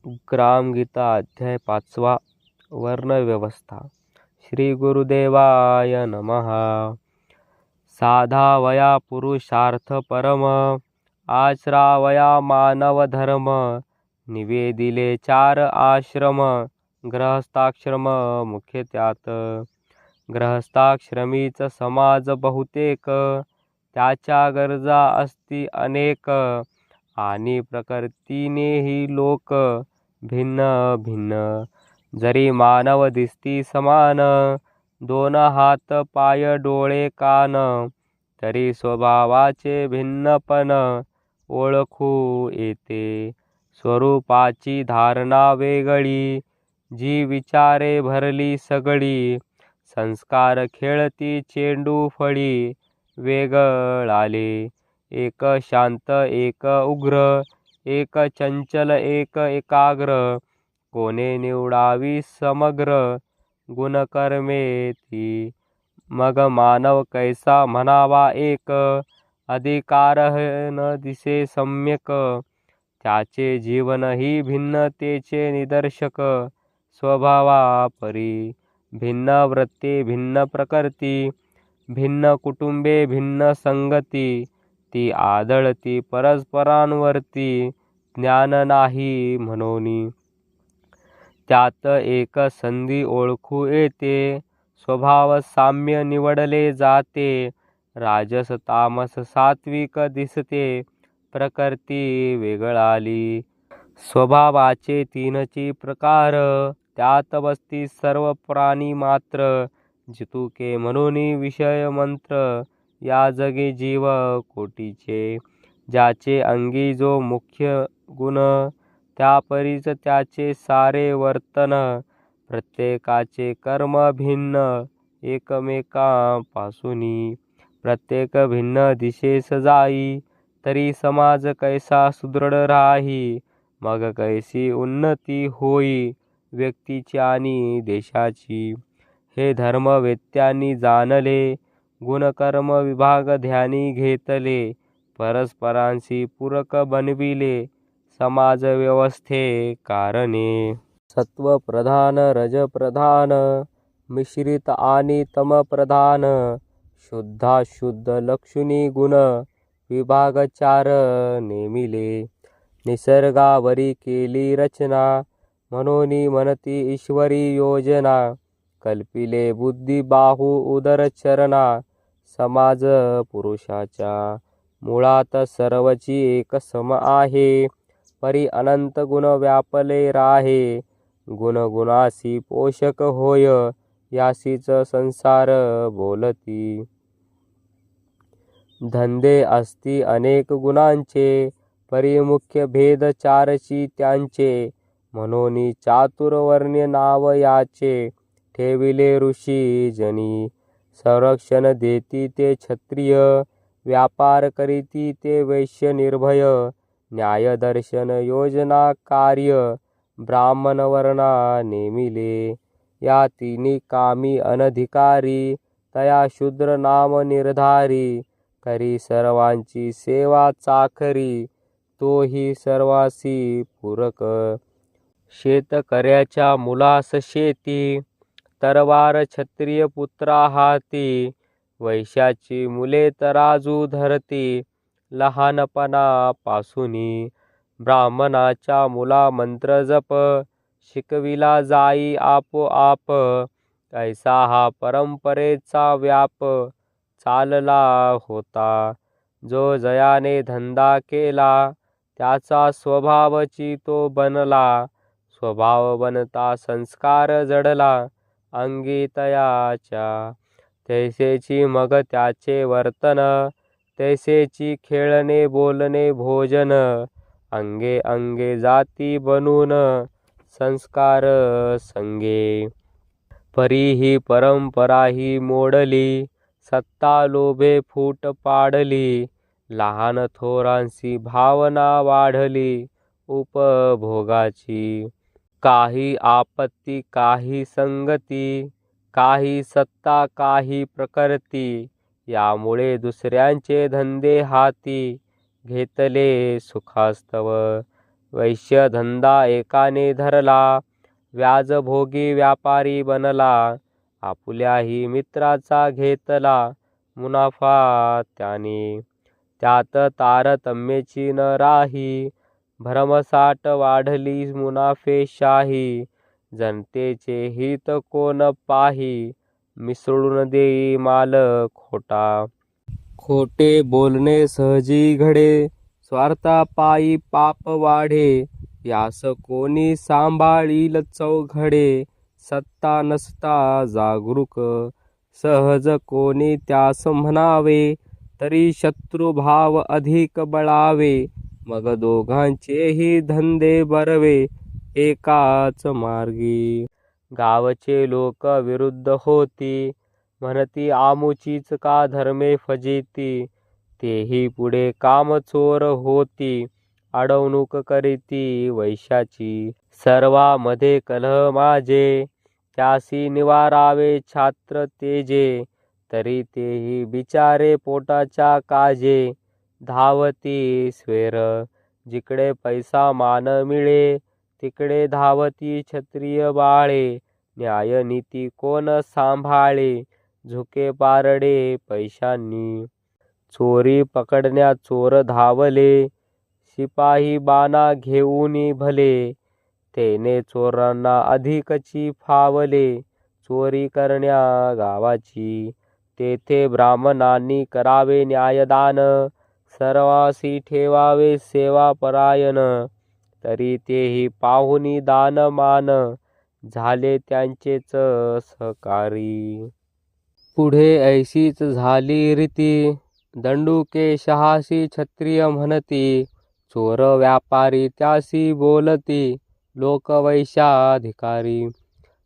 ग्रामगीता अध्याय 5 वर्णव्यवस्था. श्री गुरुदेवाय नमः. साधावया पुरुषार्थ परम, आचरावया मानव धर्म. निवेदिले 4 आश्रम, गृहस्थाश्रम मुख्य त्यात. गृहस्थाश्रमीच समाज बहुतेक, त्याच्या गरजा असती अनेक. आणि प्रकृतीनेही लोक भिन्न भिन्न. जरी मानव दिसती समान, 2 हात पाय डोळे कान. तरी स्वभावाचे भिन्नपण ओळखू येते. स्वरूपाची धारणा वेगळी, जी विचारे भरली सगळी. संस्कार खेळती चेंडू फळी, वेगळाले. एक शांत एक उग्र, एक चंचल एक एकाग्र. कोणे निवडावी समग्र, गुणकर्मे ती. मग मानव कैसा म्हणावा एक, अधिकारह न दिसे सम्यक. त्याचे जीवनही भिन्नतेचे निदर्शक. स्वभावा परी भिन्न वृत्ती भिन्न प्रकृती, भिन्न कुटुंबे भिन्न संगती. ती आदळती परस्परांवरती, ज्ञान नाही म्हणोनी. त्यात एक संधी ओळखू येते, स्वभाव साम्य निवडले जाते. राजस तामस सात्विक दिसते, प्रकृती वेगळाली. स्वभावाचे 3ची प्रकार, त्यात बसती सर्व प्राणी मात्र. जितुके म्हणून विषय मंत्र, या जगी जीव कोटीचे. ज्याचे अंगी जो मुख्य गुण, त्यापरीच त्याचे सारे वर्तन. प्रत्येकाचे कर्म भिन्न, एकमेकांपासूनी. प्रत्येक भिन्न दिशेस जाई, तरी समाज कैसा सुदृढ राही. मग कैसी उन्नती होई, व्यक्तीची आणि देशाची. हे धर्मवेत्यांनी जाणले, गुणकर्म विभाग ध्यानी घेतले. परस्परांशी पूरक बनविले, समाज व्यवस्थे कारणे. सत्वप्रधान रजप्रधान, मिश्रित आणि तमप्रधान. शुद्धाशुद्ध लक्षणी गुण, विभाग 4 नेमिले. निसर्गावरी केली रचना, म्हणून म्हणती ईश्वरी योजना. कल्पिले बुद्धी बाहू उदर चरणा. समाज पुरुषाच्या मुळात सर्वची एक सम आहे, परी अनंत गुण व्यापले राहे. गुणगुणासी पोषक होय, यासीच संसार बोलती. धंदे असती अनेक गुणांचे, परी मुख्य भेद 4ची त्यांचे. म्हणून चातुर्वर्ण्य नाव याचे, ठेविले ऋषी जनी. संरक्षण देती ते क्षत्रिय, व्यापार करीती ते वैश्य निर्भय. न्यायदर्शन योजना कार्य, ब्राह्मण वर्णा नेमिले. या 3 कामी अनधिकारी, तया शूद्र नाम निर्धारी. करी सर्वांची सेवा चाकरी, तोही सर्वासी पूरक. शेतकऱ्याच्या मुलास शेती, तरवार क्षत्रिय पुत्रा हाती. वैश्याची मुले तराजू धरती, लहानपणापासूनी. ब्राह्मणाच्या मुला मंत्र जप, शिकविला जाई आपोआप. ऐसा हा परंपरेचा व्याप, चालला होता. जो जयाने धंदा केला, त्याचा स्वभावची तो बनला. स्वभाव बनता संस्कार जडला, अंगी तयाच्या. तैसेची मग त्याचे वर्तन, तैसेची खेळणे बोलणे भोजन. अंगे अंगे जाती बनून, संस्कार संगे. परी ही परंपरा ही मोडली, सत्ता लोभे फूट पाडली. लहान थोरांशी भावना वाढली, उपभोगाची. काही आपत्ती काही संगती, काही सत्ता काही प्रकृती. यामुळे दुसऱ्यांचे धंदे हाती, घेतले सुखास्तव. वैश्य धंदा एकाने धरला, व्याजभोगी व्यापारी बनला. आपुल्याही मित्राचा घेतला मुनाफा त्याने. त्यात तारतम्याची न राही, भरमसाठ वाढली मुनाफेशाही. जनतेचे हित कोण पाही, मिसळून देई माल खोटा. खोटे बोलणे सहजी घडे, स्वार्थापायी पाप वाढे. यास कोणी सांभाळील चौघडे, सत्ता नसता जागरूक. सहज कोणी त्यास म्हणावे, तरी शत्रुभाव अधिक बळावे. मग दोघांचेही धंदे बरवे, एकाच मार्गी. गावचे लोक विरुद्ध होती, म्हणती आमुचीच का धर्मे फजिती. तेही पुढे कामचोर होती, अडवणूक करीती वैश्याची. सर्वामध्ये कलह माझे, त्यासी निवारावे छात्र तेजे. तरी तेही बिचारे पोटाच्या काजे, धावती स्वेर. जिकडे पैसा मान मिळे, तिकडे धावती क्षत्रिय बाळे. न्याय नीती कोण सांभाळे, झुके पारडे पैशांनी. चोरी पकडण्या चोर धावले, शिपाही बाणा घेऊनी भले. तेने चोरांना अधिकची फावले, चोरी करण्या गावाची. तेथे ब्राह्मणांनी करावे न्यायदान, सर्वासी ठेवावे सेवापरायण. तरी तेही पाहुनी दानमान, झाले त्यांचेच सहकारी. पुढे ऐशीच झाली रीती, दंडुके शहाशी क्षत्रिय म्हणती. चोर व्यापारी त्यासी बोलती, लोक वैश्याधिकारी.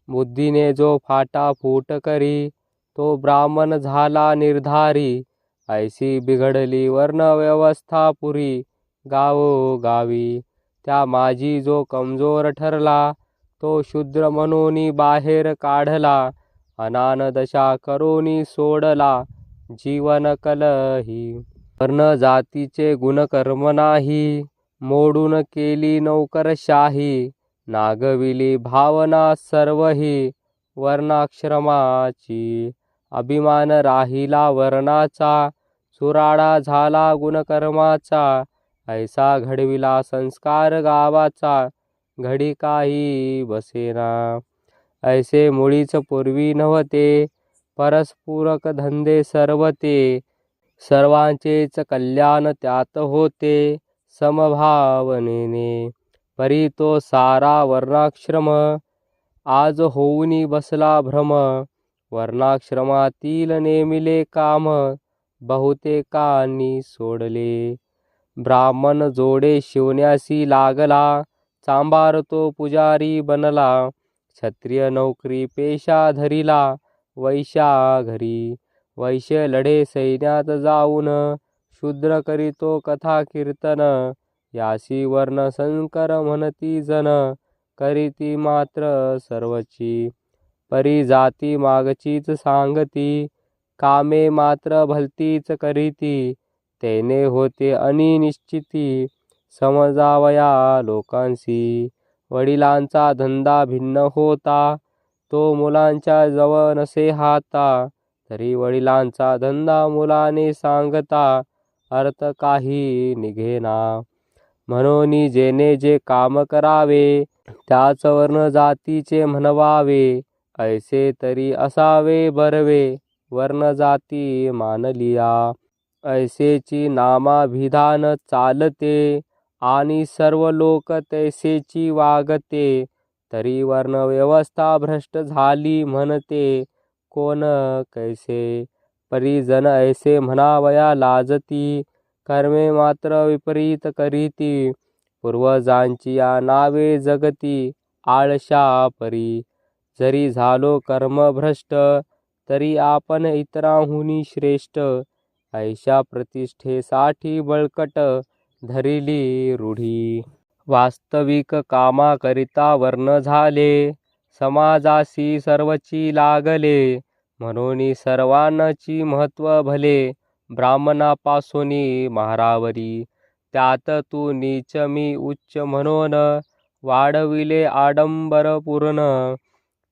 बुद्धीने जो फाटाफूट करी, तो ब्राह्मण झाला निर्धारी. ऐशी बिघडली वर्णव्यवस्था पुरी, गावोगावी. त्या माझी जो कमजोर ठरला, तो शूद्र म्हणून बाहेर काढला. अनान दशा करोनी सोडला, जीवन कलही. वर्ण जातीचे गुणकर्म नाही, मोडून केली नोकरशाही. नागविली भावना सर्वही, वर्णाश्रमाची. अभिमान राहिला वर्णाचा, चुराडा झाला गुणकर्माचा. ऐसा घडविला संस्कार गावाचा, घडी काही बसेना. ऐसे मुळीच पूर्वी नव्हते, परस्पूरक धंदे सर्व ते. सर्वांचेच कल्याण त्यात होते, समभावनेने. परी तो सारा वर्णाश्रम, आज होऊनी बसला भ्रम. वर्णाश्रमातील नेमिले काम, बहुतेकांनी सोडले. ब्राह्मण जोडे शिवण्यासी लागला, चांभार तो पुजारी बनला. क्षत्रिय नोकरी पेशा धरिला, वैश्या घरी. वैश्य लढे सैन्यात जाऊन, शूद्र करीतो कथा कीर्तन. यासी वर्ण संकर म्हणती जन, करीती मात्र सर्वची. परी जाती मागचीच सांगती, कामे मात्र भलतीच करीती. तेने होते अनिनिश्चिती, समजावया लोकांसी. वडिलांचा धंदा भिन्न होता, तो मुलांच्या जवळ नसे हाता. तरी वडिलांचा धंदा मुलाने सांगता, अर्थ काही निघेना. म्हणून जेने जे काम करावे, त्याच वर्ण जातीचे म्हणवावे. ऐसे तरी असावे बरवे, वर्ण जाती मानलिया. ऐसेची नामाभिधान चालते, आणि सर्व लोक तैसेची वागते. तरी वर्णव्यवस्था भ्रष्ट झाली म्हणते, कोण कैसे. परिजन ऐसे म्हणावया लाजती, कर्मे मात्र विपरीत करीती. पूर्वजांची या नावे जगती, आळशा परी. जरी झालो कर्म भ्रष्ट, तरी आपण इतरांहुनी श्रेष्ठ. ऐशा प्रतिष्ठेसाठी बळकट, धरिली रूढी. वास्तविक कामाकरिता वर्ण झाले, समाजाशी सर्वची लागले. म्हणून सर्वांची महत्व भले, ब्राह्मणापासून महारावरी. त्यात तू नीच मी उच्च म्हणून वाढविले आडंबर पूर्ण.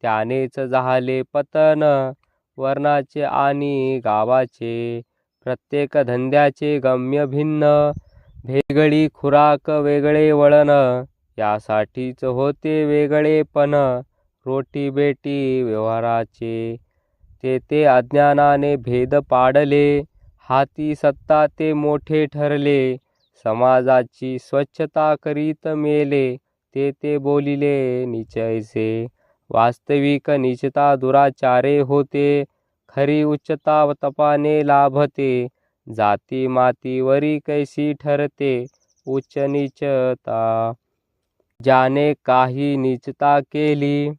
त्यानेच झाले पतन वर्णाचे आणि गावाचे. प्रत्येक धंद्याचे गम्य भिन्न, वेगळी खुराक वेगळे वळण. यासाठीच होते वेगळेपण रोटी बेटी व्यवहाराचे. ते अज्ञानाने भेद पाडले, हाती सत्ता ते मोठे ठरले. समाजाची स्वच्छता करीत मेले, ते बोलिले नीच ऐसे. वास्तविक नीचता दुराचारे होते, खरी उच्चता तपाने लाभते. जाती मातीवरी कैसी ठरते उच्च नीचता. ज्याने काही नीचता केली,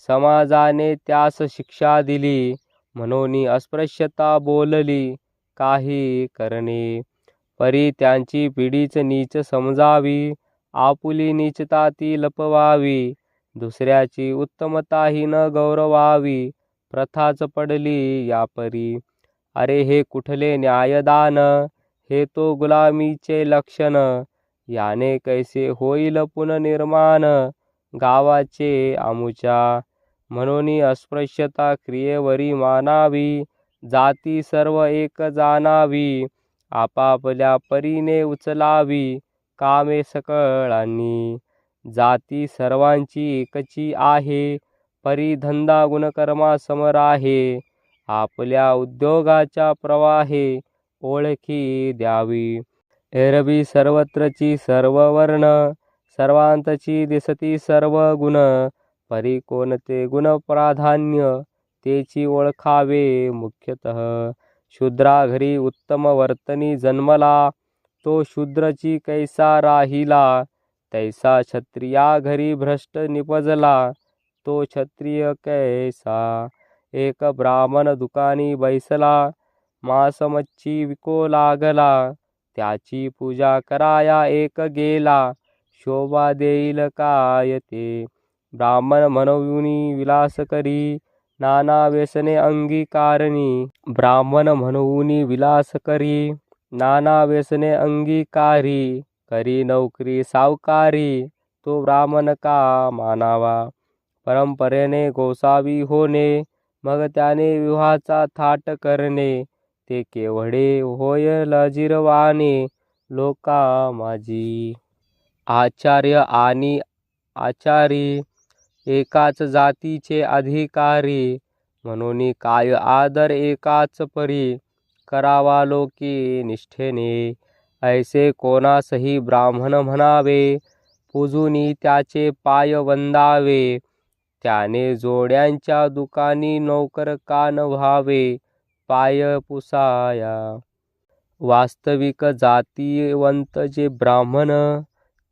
समाजाने त्यास शिक्षा दिली. म्हणून अस्पृश्यता बोलली काही करणे. परी त्यांची पिढीच नीच समजावी, आपुली नीचता ती लपवावी. दुसऱ्याची उत्तमताही न गौरवावी, प्रथाच पडली या परी. अरे हे कुठले न्यायदान, हे तो गुलामीचे लक्षण. याने कैसे होईल पुनर्निर्माण गावाचे आमुच्या. म्हणून अस्पृश्यता क्रियेवरी मानावी, जाती सर्व एक जाणावी. आपापल्या परीने उचलावी कामे सकळांनी. जाती सर्वांची एकची आहे, परी धंदा गुणकर्मा समर आहे. आपल्या उद्योगाच्या प्रवाहे ओळखी द्यावी. एरवी सर्वत्रची सर्व वर्ण, सर्वांतची दिसती सर्व गुण. परी कोणते गुण प्राधान्य, तेची ओळखावे मुख्यतः. शूद्रा घरी उत्तम वर्तनी जन्मला, तो शूद्रची कैसा राहिला. तैसा क्षत्रिया घरी भ्रष्ट निपजला, तो क्षत्रिय कैसा. एक ब्राह्मण दुकानी बैसला, मांस मच्छी विको लागला. त्याची पूजा कराया एक गेला, शोभा देईल काय ते. ब्राह्मण म्हणूनी विलास करी, नाना व्यसने अंगीकारणी. ब्राह्मण म्हणूनी विलास करी, नाना व्यसने अंगीकारी. करी नौकरी सावकारी, तो ब्राह्मण का मानावा. परंपरेने गोसावी होणे, मग त्याने विवाहाचा थाट करणे. ते केवढे होय लजिरवाणे लोका माझी. आचार्य आणि आचारी एकाच जातीचे अधिकारी, म्हणून काय आदर एकाच परी. करावा लोकी निष्ठेने, ऐसे कोणासही ब्राह्मण म्हणावे. पूजुनी त्याचे पाय वंदावे, त्याने जोड्यांच्या दुकानी नौकर का न व्हावे पाय पुसाया. वास्तविक जातीवंत जे ब्राह्मण,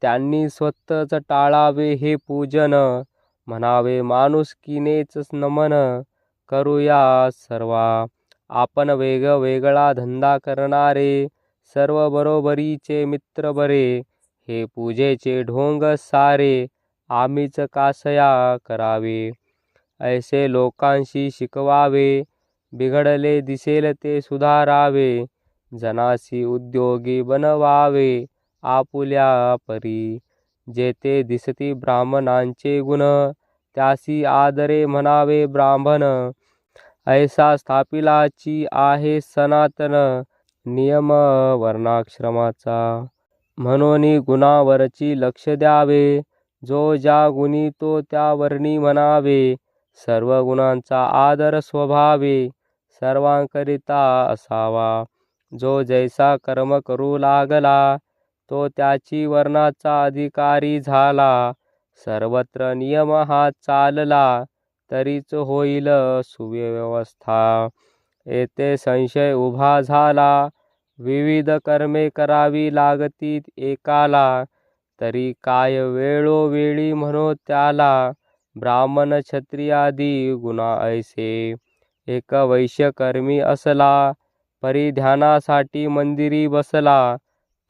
त्यांनी स्वतःच टाळावे हे पूजन. म्हणावे माणुसकीनेच नमन, करूया सर्वा. आपण वेगवेगळा धंदा करणारे, सर्व बरोबरीचे मित्र बरे. हे पूजेचे ढोंग सारे, आम्हीच कासया करावे. ऐसे लोकांशी शिकवावे, बिघडले दिसेल ते सुधारावे. जनासी उद्योगी बनवावे आपुल्या परी. जेथे दिसती ब्राह्मणांचे गुण, त्यासी आदरे म्हणावे ब्राह्मण. ऐसा स्थापिलाची आहे सनातन, नियम वर्णाश्रमाचा. म्हणून गुणावरची लक्ष द्यावे, जो ज्या गुणी तो त्या वर्णी म्हणावे. सर्व गुणांचा आदर स्वभावे, सर्वांकरिता असावा. जो जैसा कर्म करू लागला, तो त्याची वर्णाचा अधिकारी झाला. सर्वत्र नियम हा चालला, तरीच होईल सुव्यवस्था. येथे संशय उभा झाला, विविध कर्मे करावी लागतीत एकाला. तरी काय वेळोवेळी म्हणो त्याला, ब्राह्मण क्षत्रियादी गुणा ऐसे. एक वैश्य कर्मी असला, परिध्यानासाठी मंदिरी बसला.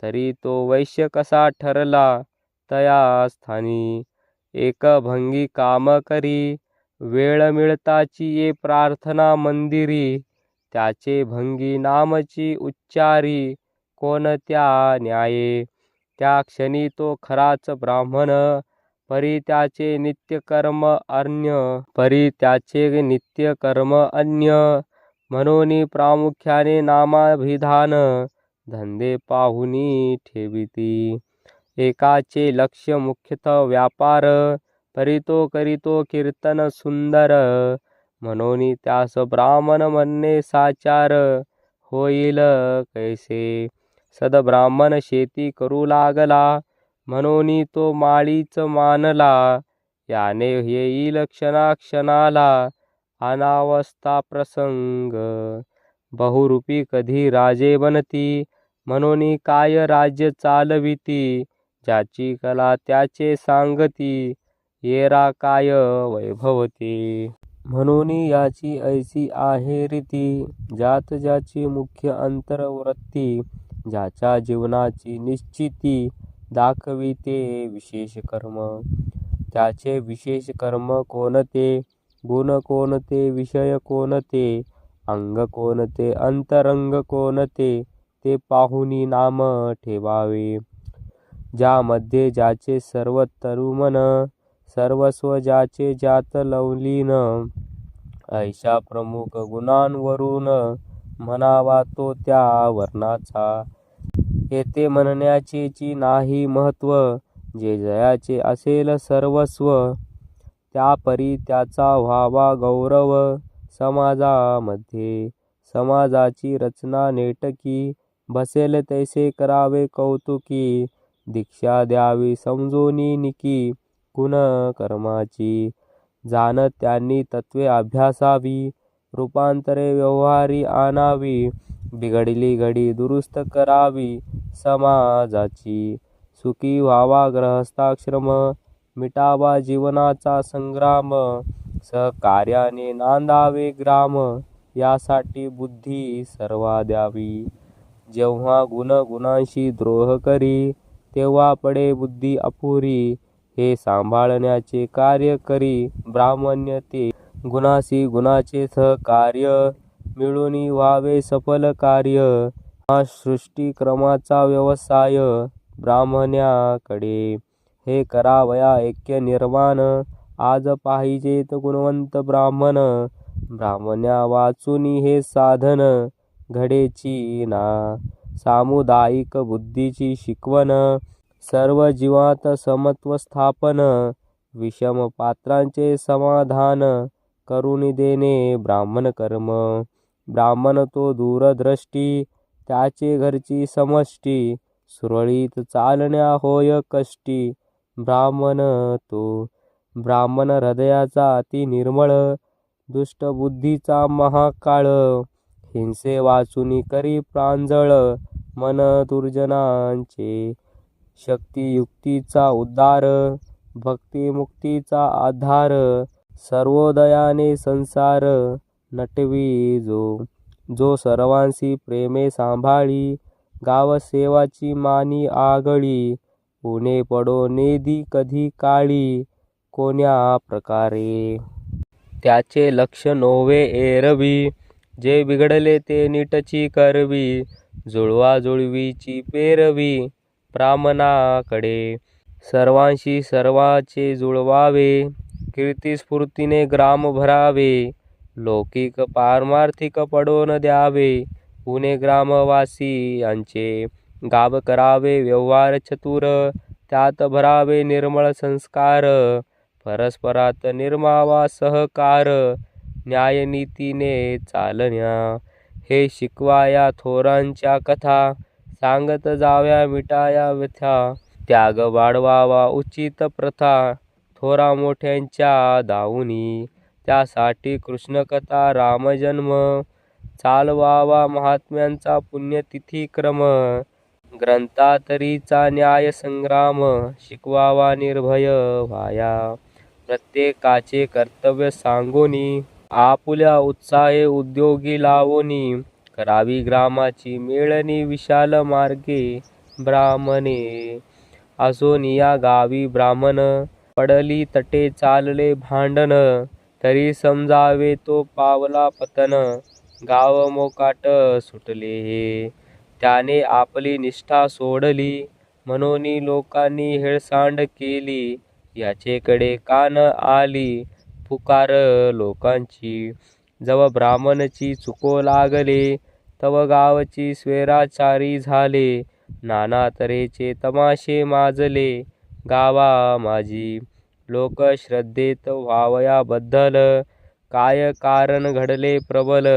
तरी तो वैश्य कसा ठरला तया स्थानी. एक भंगी काम करी, वेळ मिळताची ये प्रार्थना मंदिरी. त्याचे भंगी नामची उच्चारी, कोणत्या न्याये. त्या क्षणी तो खराच ब्राह्मण. परी त्याचे नित्यकर्म अन्य म्हणून प्रामुख्याने नामाभिधान. धंदे पाहुनी ठेविती एकाचे लक्ष मुख्यतः व्यापार. परी तो करीतो कीर्तन सुंदर. म्हणून त्यास ब्राह्मण म्हणणे साचार. होईल कैसे सद्ब्राह्मण शेती करू लागला. म्हणून तो माळीच मानला. याने येईल क्षणाक्षणाला अनावस्था प्रसंग. बहुरूपी कधी राजे बनती. म्हणून काय राज्य चालविती. ज्याची कला त्याचे सांगती. येरा काय वैभवती. म्हणून याची ऐसी आहे रीती. ज्यात ज्याची मुख्य अंतर्वृत्ती. ज्याच्या जीवनाची निश्चिती. दाखविते विशेष कर्म. त्याचे विशेष कर्म कोणते. गुण कोणते, विषय कोणते, अंग कोणते, अंतरंग कोणते, ते पाहुनी नाम ठेवावे. ज्यामध्ये ज्याचे सर्व तरुमन. सर्वस्व ज्याचे ज्यात लवलीन. ऐशा प्रमुख गुणांवरून म्हणावा तो त्या वर्णाचा. येथे म्हणण्याचे नाही महत्व. जे जयाचे असेल सर्वस्व. त्यापरी त्याचा व्हावा गौरव. समाजामध्ये समाजाची रचना नेटकी. बसेल तैसे करावे कौतुकी. दीक्षा द्यावी समजूनी निकी. गुण कर्माची जाण त्यांनी तत्वे अभ्यासावी. रूपांतरे व्यवहारी आणावी. बिघडली घडी दुरुस्त करावी समाजाची. सुखी व्हावा गृहस्थाश्रम. मिटावा जीवनाचा संग्राम. सहकार्याने नांदावे ग्राम. यासाठी बुद्धी सर्वा द्यावी. जेव्हा गुणांशी द्रोह करी. तेव्हा पडे बुद्धी अपुरी. हे सांभाळण्याचे कार्य करी ब्राह्मण्य ते. गुणाशी गुणाचे सहकार्य. मिळून व्हावे सफल कार्य. हा सृष्टीक्रमाचा व्यवसाय ब्राह्मण्याकडे. हे करावया ऐक्य निर्माण. आज पाहिजेत गुणवंत ब्राह्मण. ब्राह्मण्या वाचून हे साधन घडेची ना. सामुदायिक बुद्धीची शिकवण. सर्व जीवात समत्व स्थापन. विषम पात्रांचे समाधान. करून देणे ब्राह्मण कर्म. ब्राह्मण तो दूरदृष्टी. त्याचे घरची समष्टी. सुरळीत चालण्या होय कष्टी. ब्राह्मण हृदयाचा अति निर्मळ. दुष्टबुद्धीचा महाकाळ. हिंसे वाचून करी प्रांजळ. मन दुर्जनांचे. शक्तियुक्तीचा उद्धार. भक्तिमुक्तीचा आधार. सर्वोदयाने संसार नटवी जो सर्वांशी प्रेमे सांभाळी. गावसेवाची मानी आगळी. उणे पडो नेदी कधी काळी. कोण्या प्रकारे त्याचे लक्ष नोवे एरवी. जे बिघडले ते नीटची करवी. जुळवाजुळवीची पेरवी ब्राह्मणाकडे. सर्वांशी सर्वाचे जुळवावे. कीर्तिस्फूर्तीने ग्राम भरावे. लौकिक पारमार्थिक पडोन द्यावे. उणे ग्रामवासीयांचे. गाव करावे व्यवहार चतुर. त्यात भरावे निर्मळ संस्कार. परस्परात निर्मावा सहकार. न्यायनीतीने चालण्या. हे शिकवाया थोरांच्या कथा. सांगत जाव्या मिटाया व्यथा. त्याग वाढवावा उचित प्रथा. थोरा मोठ्यांच्या दावुनी. त्यासाठी कृष्णकथा रामजन्म. चालवावा महात्म्यांचा पुण्यतिथीक्रम. ग्रंथातरीचा न्याय संग्राम. शिकवावा निर्भय व्हाया. प्रत्येकाचे कर्तव्य सांगोनी. आपुल्या उत्साहे उद्योगी लावोनी. करावी ग्रामाची मेळणी विशाल मार्गे ब्राह्मणे. असोनिया गावी ब्राह्मण. पडली तटे चालले भांडण. तरी समजावे तो पावला पतन. गाव मोकाट सुटले हे. त्याने आपली निष्ठा सोडली. म्हणून लोकांनी हेळसांड केली, याचेकडे कान आली पुकार लोकांची. जव ब्राह्मणची चुको लागले, तव गावची स्वैराचारी झाले. नाना तऱ्हेचे तमाशे माजले गावा माझी. लोक श्रद्धेत व्हावया बद्दल, काय कारण घडले प्रबल.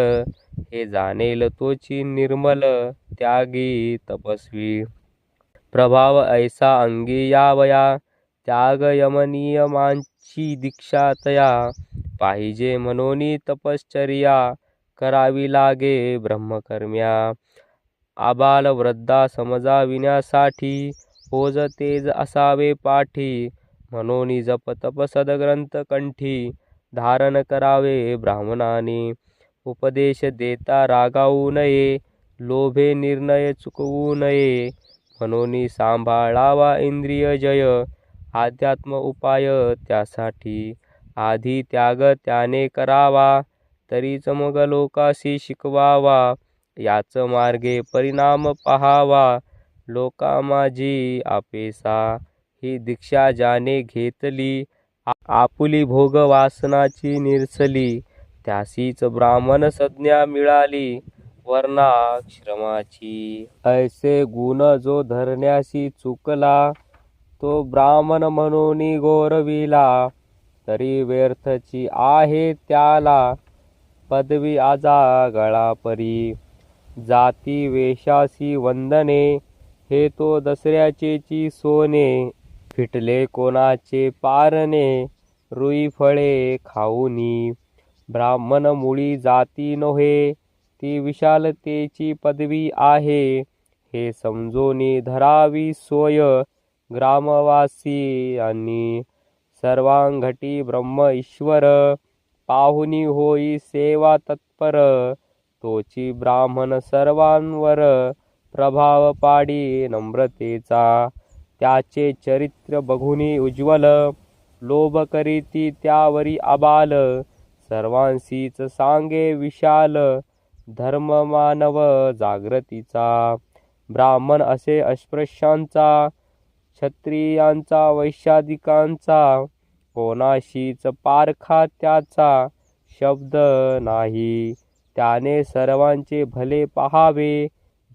हे जाणेल तोची निर्मल, त्यागी तपस्वी. प्रभाव ऐसा अंगी यावया, त्याग यमनियमांची दीक्षा तया. पाहिजे म्हणून तपश्चर्या, करावी लागे ब्रह्मकर्म्या. आबाल वृद्धा समजाविण्यासाठी, ओज तेज असावे पाठी. म्हणून जप तप सदग्रंथ कंठी, धारण करावे ब्राह्मणाने. उपदेश देता रागावू नये, लोभे निर्णय चुकवू नये. म्हणून सांभाळावा इंद्रिय जय, अध्यात्म उपाय त्यासाठी. आधी त्याग त्याने करावा, तरीच मग लोकासी शिकवावा. याच मार्गे परिणाम पहावा, लोका माझी आपेसा. ही दीक्षा ज्याने घेतली, आपुली भोग वासनाची निरसली. त्यासीच ब्राह्मण संज्ञा मिळाली, वर्णाश्रमाची. ऐसे गुण जो धरण्यासी चुकला, तो ब्राह्मण म्हणून गौरविला. तरी व्यर्थची आहे त्याला, पदवी आजा गळा परी. जाती वेशासी वंदने, हे तो दसऱ्याचेची सोने. फिटले कोणाचे पारणे, रुई फळे खाऊनी. ब्राह्मण मुळी जाती नव्हे, ती विशालतेची पदवी आहे. हे समजोनी धरावी सोय, ग्रामवासियांनी. सर्वांगठी ब्रह्म ईश्वर, पाहुनी होई सेवा तत्पर. तोची ब्राह्मण सर्वांवर, प्रभाव पाडी नम्रतेचा. त्याचे चरित्र बघुनी उज्ज्वल, लोभ करीती त्यावरी आबाल. सर्वांसीच सांगे विशाल, धर्म मानव जागृतीचा. ब्राह्मण असे अस्पृश्यांचा, क्षत्रियांचा वैश्यादिकांचा. कोणाशीच पारखा त्याचा शब्द नाही. त्याने सर्वांचे भले पहावे,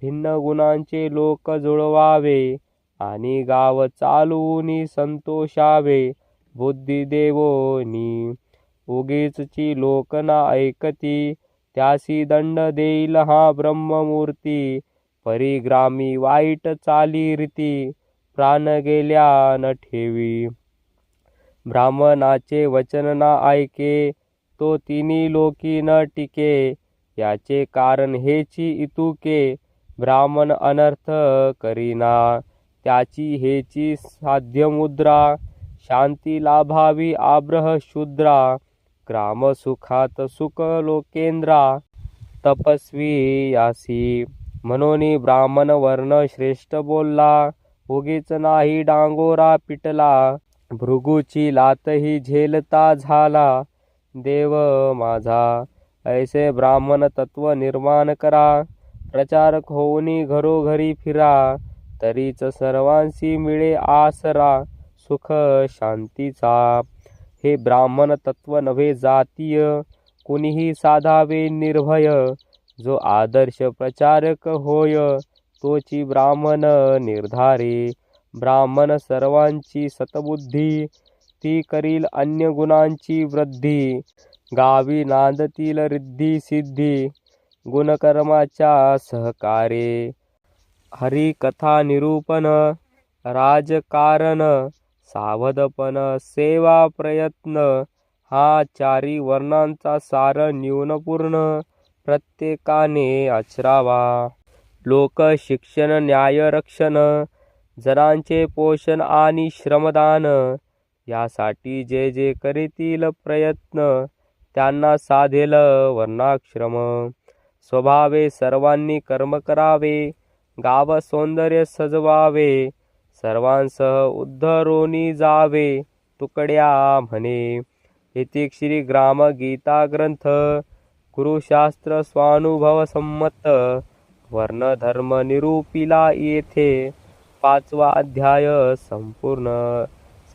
भिन्न गुणांचे लोक जुळवावे. आणि गाव चालवून संतोषावे, बुद्धी देवोनी. उगीचची लोक ना ऐकती, त्यासी दंड देईल हा ब्रह्ममूर्ती. परिग्रामी वाईट चाली रीती, प्राण गेल्या न ठेवी. ब्राह्मणाचे वचन ना ऐके, तो तिन्ही लोकी न टिके. याचे कारण हेची इतुके, ब्राह्मण अनर्थ करीना. त्याची हेची साध्य मुद्रा, शांती लाभावी आब्रह शूद्रा. ग्राम सुखात सुख लोकेंद्रा, तपस्वी यासी. म्हणून ब्राह्मण वर्ण श्रेष्ठ बोलला, उगीच नाही डांगोरा पिटला. भृगूची लातही झेलता झाला, देव माझा. ऐसे ब्राह्मण तत्व निर्माण करा, प्रचारक होऊनी घरोघरी फिरा. तरीच सर्वांसी मिळे आसरा, सुख शांतीचा. हे ब्राह्मण तत्व नव्हे जातीय, कुणीही साधावे निर्भय. जो आदर्श प्रचारक होय, तोची ब्राह्मण निर्धारे. ब्राह्मण सर्वांची सतबुद्धी, ती करील अन्य गुणांची वृद्धी. गावी नांदतील रिद्धी सिद्धी, गुणकर्माच्या सहकारे. हरिकथा निरूपण, राजकारण, सावधपण, सेवा प्रयत्न. हा चारी वर्णांचा सार न्यूनपूर्ण, प्रत्येकाने आचरावा. लोक शिक्षण, न्याय रक्षण, जनांचे पोषण आणि श्रमदान. यासाठी जे जे करीतील प्रयत्न, त्यांना साधेल वर्णाश्रम. स्वभावे सर्वांनी कर्म करावे, गाव सौंदर्य सजवावे. सर्वांसह उद्धरोनी जावे, तुकड्या म्हणे. इति श्री ग्राम गीता ग्रंथ, गुरुशास्त्र स्वानुभव संमत. वर्ण धर्म निरूपिला येथे, 5वा अध्याय संपूर्ण.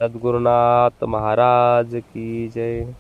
सद्गुरुनाथ महाराज की जय.